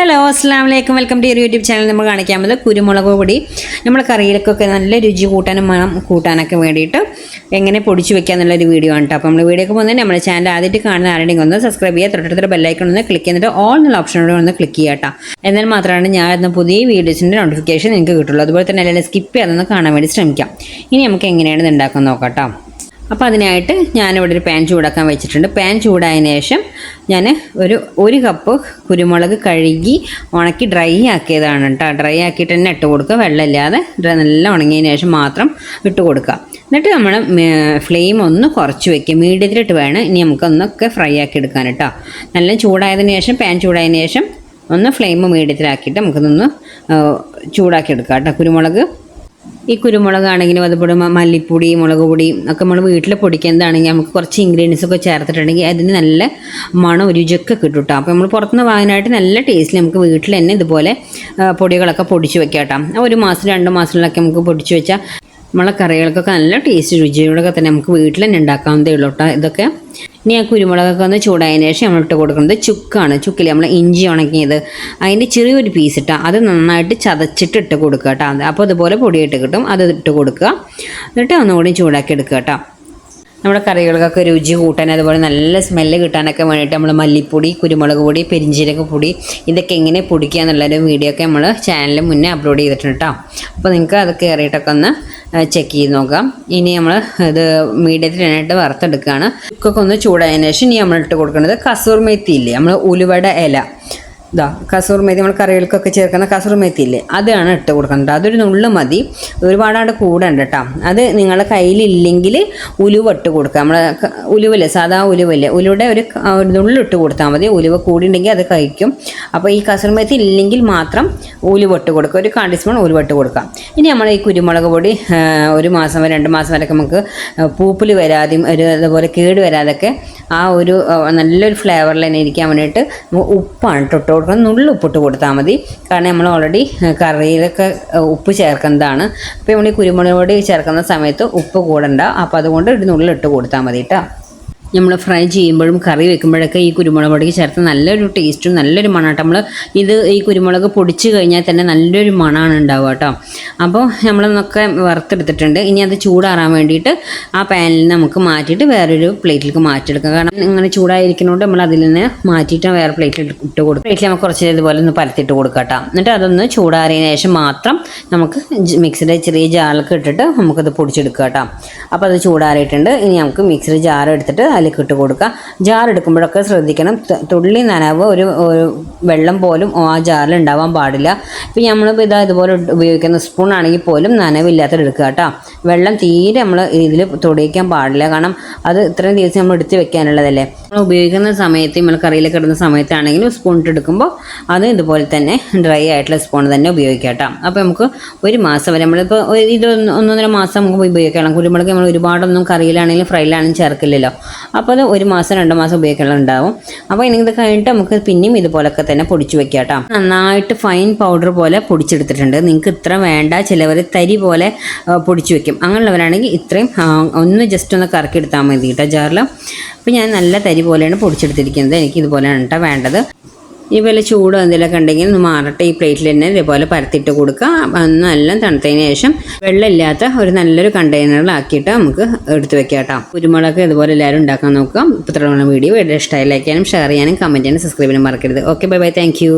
Hello അസ്സാം വലൈക്കും welcome to YouTube channel. നമ്മൾ കാണിക്കാൻ പറ്റുന്നത് കുരുമുളക് പൊടി നമ്മുടെ കറിയിലൊക്കെ നല്ല രുചി കൂട്ടാനും മണം കൂട്ടാനൊക്കെ വേണ്ടിയിട്ട് എങ്ങനെ പൊടിച്ച് വെക്കുക എന്നുള്ളൊരു വീഡിയോ ആണ് കേട്ടോ. അപ്പോൾ നമ്മൾ വീഡിയോക്ക് പോകുന്നത് നമ്മുടെ ചാനൽ ആദ്യമായിട്ട് കാണുന്ന ആരുടെയും ഒന്ന് സബ്സ്ക്രൈബ് ചെയ്യുക, തൊട്ടടുത്ത ബെല്ലൈക്കൺ ഒന്ന് ക്ലിക്ക് ചെയ്തിട്ട് ഓൾ എന്നുള്ള ഓപ്ഷനോട് ഒന്ന് ക്ലിക്ക് ചെയ്യുക കേട്ടോ. എന്നാൽ മാത്രമാണ് ഞാൻ എന്ന പുതിയ വീഡിയോസിൻ്റെ നോട്ടിഫിക്കേഷൻ നിങ്ങൾക്ക് കിട്ടുള്ളൂ. അതുപോലെ തന്നെ എല്ലാവരും സ്കിപ്പ് ചെയ്യാതൊന്ന് കാണാൻ വേണ്ടി ശ്രമിക്കാം. ഇനി നമുക്ക് എങ്ങനെയാണ് ഇത് ഉണ്ടാക്കാൻ നോക്കാം കേട്ടോ. അപ്പോൾ അതിനായിട്ട് ഞാനിവിടെ ഒരു പാൻ ചൂടാക്കാൻ വെച്ചിട്ടുണ്ട്. പാൻ ചൂടായതിനു ശേഷം ഞാൻ ഒരു കപ്പ് കുരുമുളക് കഴുകി ഉണക്കി ഡ്രൈ ആക്കിയതാണ് കേട്ടോ. ഡ്രൈ ആക്കിയിട്ട് തന്നെ ഇട്ട് കൊടുക്കുക, വെള്ളമില്ലാതെ നല്ല ഉണങ്ങിയതിന് ശേഷം മാത്രം ഇട്ട് കൊടുക്കുക. എന്നിട്ട് നമ്മൾ ഫ്ലെയിം ഒന്ന് കുറച്ച് വയ്ക്കുക, മീഡിയത്തിലിട്ട് വേണം ഇനി നമുക്കൊന്നൊക്കെ ഫ്രൈ ആക്കി എടുക്കാൻ കേട്ടോ. നല്ല ചൂടായതിനു ശേഷം പാൻ ചൂടായതിനു ശേഷം ഒന്ന് ഫ്ലെയിം മീഡിയത്തിലാക്കിയിട്ട് നമുക്കിതൊന്ന് ചൂടാക്കി എടുക്കാം കേട്ടോ. കുരുമുളക് ഈ കുരുമുളകാണെങ്കിലും അതുപോലെ മല്ലിപ്പൊടി, മുളക് പൊടി ഒക്കെ നമ്മൾ വീട്ടിൽ പൊടിക്കുന്നതാണെങ്കിൽ നമുക്ക് കുറച്ച് ഇൻഗ്രീഡിയൻസ് ഒക്കെ ചേർത്തിട്ടുണ്ടെങ്കിൽ അതിന് നല്ല മണം രുചിയൊക്കെ കിട്ടും കേട്ടോ. അപ്പോൾ നമ്മൾ പുറത്തുനിന്ന് വാങ്ങാനായിട്ട് നല്ല ടേസ്റ്റിൽ നമുക്ക് വീട്ടിൽ തന്നെ ഇതുപോലെ പൊടികളൊക്കെ പൊടിച്ച് വെക്കാം കേട്ടോ. 1 മാസം 2 മാസത്തിലൊക്കെ നമുക്ക് പൊടിച്ച് വെച്ചാൽ നമ്മളെ കറികൾക്കൊക്കെ നല്ല ടേസ്റ്റ് രുചിയോടൊക്കെ തന്നെ നമുക്ക് വീട്ടിൽ തന്നെ ഉണ്ടാക്കാവുന്നതേ ഉള്ളൂ കേട്ടോ. ഇതൊക്കെ ഇനി ആ കുരുമുളകൊക്കെ ഒന്ന് ചൂടായതിനു ശേഷം നമ്മൾ ഇട്ട് കൊടുക്കുന്നത് ചുക്കാണ്. ചുക്കിൽ നമ്മൾ ഇഞ്ചി ഉണക്കിയത് അതിൻ്റെ ചെറിയൊരു പീസ് ഇട്ടാൽ അത് നന്നായിട്ട് ചതച്ചിട്ട് ഇട്ട് കൊടുക്കുക കേട്ടോ. അപ്പോൾ അതുപോലെ പൊടിയിട്ട് കിട്ടും, അത് ഇട്ട് കൊടുക്കുക. എന്നിട്ട് ഒന്നുകൂടി ചൂടാക്കി എടുക്കുക കേട്ടോ. നമ്മുടെ കറികൾക്കൊക്കെ രുചി കൂട്ടാൻ അതുപോലെ നല്ല സ്മെല്ല് കിട്ടാനൊക്കെ വേണ്ടിയിട്ട് നമ്മൾ മല്ലിപ്പൊടി, കുരുമുളക് പൊടി, പെരിഞ്ജീരക പൊടി ഇതൊക്കെ എങ്ങനെ പൊടിക്കുക എന്നുള്ളൊരു വീഡിയോ ഒക്കെ നമ്മൾ ചാനലിൽ മുന്നേ അപ്ലോഡ് ചെയ്തിട്ടുണ്ട് കേട്ടോ. അപ്പോൾ നിങ്ങൾക്ക് അതൊക്കെ കയറിയിട്ടൊക്കെ ഒന്ന് ചെക്ക് ചെയ്ത് നോക്കാം. ഇനി നമ്മൾ ഇത് മീഡിയത്തിനായിട്ട് വറുത്തെടുക്കുകയാണ്. ഉപ്പൊക്കെ ഒന്ന് ചൂടായതിനു ശേഷം ഇനി നമ്മൾ ഇട്ട് കൊടുക്കുന്നത് കസൂർ മേത്തി ഇല്ലേ, നമ്മൾ ഉലുവയുടെ ഇല, കസൂർ മേത്തി നമ്മൾ കറികൾക്കൊക്കെ ചേർക്കുന്ന കസൂർ മേത്തി ഇല്ലേ, അതാണ് ഇട്ട് കൊടുക്കുന്നത്. അതൊരു നുള്ളു മതി, ഒരുപാടാണ്ട് കൂടണ്ട കേട്ടോ. അത് നിങ്ങളുടെ കയ്യിലില്ലെങ്കിൽ ഉലുവ ഇട്ട് കൊടുക്കുക. നമ്മൾ ഉലുവല്ലേ, സാധാ ഉലുവല്ലേ, ഉലുവയുടെ ഒരു നുള്ളു ഇട്ട് കൊടുത്താൽ മതി. ഉലുവ കൂടിയുണ്ടെങ്കിൽ അത് കഴിക്കും. അപ്പോൾ ഈ കസൂർ മേത്തി ഇല്ലെങ്കിൽ മാത്രം ഉലുവ ഇട്ട് കൊടുക്കുക, ഒരു 1/4 ടീസ്പൂൺ ഉലുവ ഇട്ട് കൊടുക്കാം. ഇനി നമ്മൾ ഈ കുരുമുളക് പൊടി 1 മാസം വരെ 2 മാസം വരെയൊക്കെ നമുക്ക് പൂപ്പിൽ വരാതെയും അതുപോലെ കേട് വരാതൊക്കെ ആ ഒരു നല്ലൊരു ഫ്ലേവറിൽ തന്നെ ഇരിക്കാൻ വേണ്ടിയിട്ട് ഉപ്പാണ് ഇട്ട് കൊടുക്കുന്നത്. നുള്ളിൽ ഉപ്പിട്ട് കൊടുത്താൽ മതി, കാരണം നമ്മൾ ഓൾറെഡി കറിയിലൊക്കെ ഉപ്പ് ചേർക്കുന്നതാണ്. അപ്പോൾ നമ്മൾ ഈ കുരുമുളക് പൊടി ചേർക്കുന്ന സമയത്ത് ഉപ്പ് കൂടണ്ട, അപ്പോൾ അതുകൊണ്ട് ഒരു നുള്ളിലിട്ട് കൊടുത്താൽ മതി കേട്ടോ. നമ്മൾ ഫ്രൈ ചെയ്യുമ്പോഴും കറി വെക്കുമ്പോഴൊക്കെ ഈ കുരുമുളക് പൊടിക്ക് ചേർത്ത് നല്ലൊരു ടേസ്റ്റും നല്ലൊരു മണമാട്ടോ. നമ്മൾ ഈ കുരുമുളക് പൊടിച്ച് കഴിഞ്ഞാൽ തന്നെ നല്ലൊരു മണമാണ് ഉണ്ടാവുക കേട്ടോ. അപ്പോൾ നമ്മളൊന്നൊക്കെ വറുത്തെടുത്തിട്ടുണ്ട്. ഇനി അത് ചൂടാറാൻ വേണ്ടിയിട്ട് ആ പാനിൽ നമുക്ക് മാറ്റിയിട്ട് വേറൊരു പ്ലേറ്റിലേക്ക് മാറ്റിയെടുക്കാം. കാരണം ഇങ്ങനെ ചൂടായിരിക്കുന്നതുകൊണ്ട് നമ്മൾ അതിൽ നിന്ന് മാറ്റിയിട്ട് വേറെ പ്ലേറ്റിൽ ഇട്ട് കൊടുക്കും. പ്ലേറ്റിൽ നമുക്ക് കുറച്ച് ഇതുപോലെ ഒന്ന് പരത്തിയിട്ട് കൊടുക്കാം കേട്ടോ. എന്നിട്ട് അതൊന്ന് ചൂടാറിയതിന് ശേഷം മാത്രം നമുക്ക് മിക്സിയുടെ ചെറിയ ജാറിലൊക്കെ ഇട്ടിട്ട് നമുക്കത് പൊടിച്ചെടുക്കാം കേട്ടോ. അപ്പോൾ അത് ചൂടാറിയിട്ടുണ്ട്. ഇനി നമുക്ക് മിക്സിയുടെ ജാർ എടുത്തിട്ട് അതിലേക്ക് ഇട്ട് കൊടുക്കുക. ജാർ എടുക്കുമ്പോഴൊക്കെ ശ്രദ്ധിക്കണം, തുള്ളി നനവ് ഒരു വെള്ളം പോലും ആ ജാറിൽ ഉണ്ടാവാൻ പാടില്ല. ഇപ്പം നമ്മളിപ്പോൾ ഇതുപോലെ ഉപയോഗിക്കുന്ന സ്പൂൺ ആണെങ്കിൽ പോലും നനവില്ലാത്തത് എടുക്കുക കേട്ടോ. വെള്ളം തീരെ നമ്മൾ ഇതിൽ തൊടിയിക്കാൻ പാടില്ല, കാരണം അത് ഇത്രയും ദിവസം നമ്മൾ എടുത്ത് വെക്കാനുള്ളതല്ലേ. നമ്മൾ ഉപയോഗിക്കുന്ന സമയത്ത് നമ്മൾ കറിയിലൊക്കെ ഇടുന്ന സമയത്താണെങ്കിലും സ്പൂൺ ഇട്ട് എടുക്കുമ്പോൾ അത് ഇതുപോലെ തന്നെ ഡ്രൈ ആയിട്ടുള്ള സ്പൂൺ തന്നെ ഉപയോഗിക്കാം കേട്ടോ. അപ്പോൾ നമുക്ക് 1 മാസം വരെ നമ്മളിപ്പോൾ ഇത് 1.5 മാസം നമുക്ക് ഉപയോഗിക്കണം. കുരുമുളക് നമ്മൾ ഒരുപാടൊന്നും കറിയിലാണെങ്കിലും ഫ്രൈയിലാണെങ്കിലും ചേർക്കില്ലല്ലോ. അപ്പോൾ അത് 1 മാസം 2 മാസം ഉപയോഗിക്കാനുണ്ടാവും. അപ്പോൾ ഇനി ഇത് കഴിഞ്ഞിട്ട് നമുക്ക് പിന്നെയും ഇതുപോലൊക്കെ തന്നെ പൊടിച്ച് വെക്കാം കേട്ടോ. നന്നായിട്ട് ഫൈൻ പൗഡർ പോലെ പൊടിച്ചെടുത്തിട്ടുണ്ട്. നിങ്ങൾക്ക് ഇത്ര വേണ്ട, ചിലവർ തരി പോലെ പൊടിച്ച് വെക്കും. അങ്ങനെയുള്ളവരാണെങ്കിൽ ഇത്രയും ഒന്ന് ജസ്റ്റ് ഒന്ന് കറക്കി എടുത്താൽ മതി കേട്ടോ ജാറിൽ. അപ്പോൾ ഞാൻ നല്ല തരി പോലെയാണ് പൊടിച്ചെടുത്തിരിക്കുന്നത്. എനിക്ക് ഇതുപോലെയാണ് കേട്ടോ വേണ്ടത്. ഇതുപോലെ ചൂട് എന്തെങ്കിലുമൊക്കെ ഉണ്ടെങ്കിൽ ഒന്ന് മാറട്ടെ, ഈ പ്ലേറ്റിൽ തന്നെ ഇതേപോലെ പരത്തിയിട്ട് കൊടുക്കുക. നല്ല തണുത്തതിന് ശേഷം വെള്ളമില്ലാത്ത ഒരു നല്ലൊരു കണ്ടെയ്നറിലാക്കിയിട്ട് നമുക്ക് എടുത്ത് വെക്കാം കേട്ടോ. കുരുമുളക് ഇതുപോലെ എല്ലാവരും ഉണ്ടാക്കാൻ നോക്കാം. ഇപ്പോൾ ഇത്രയുള്ള വീഡിയോ ഇഷ്ടമായി ലൈക്ക് ചെയ്യാനും ഷെയർ ചെയ്യാനും കമൻറ്റ് ചെയ്യാനും സബ്സ്ക്രൈബ് ചെയ്യാനും മറക്കരുത്. Okay, bye bye, thank you.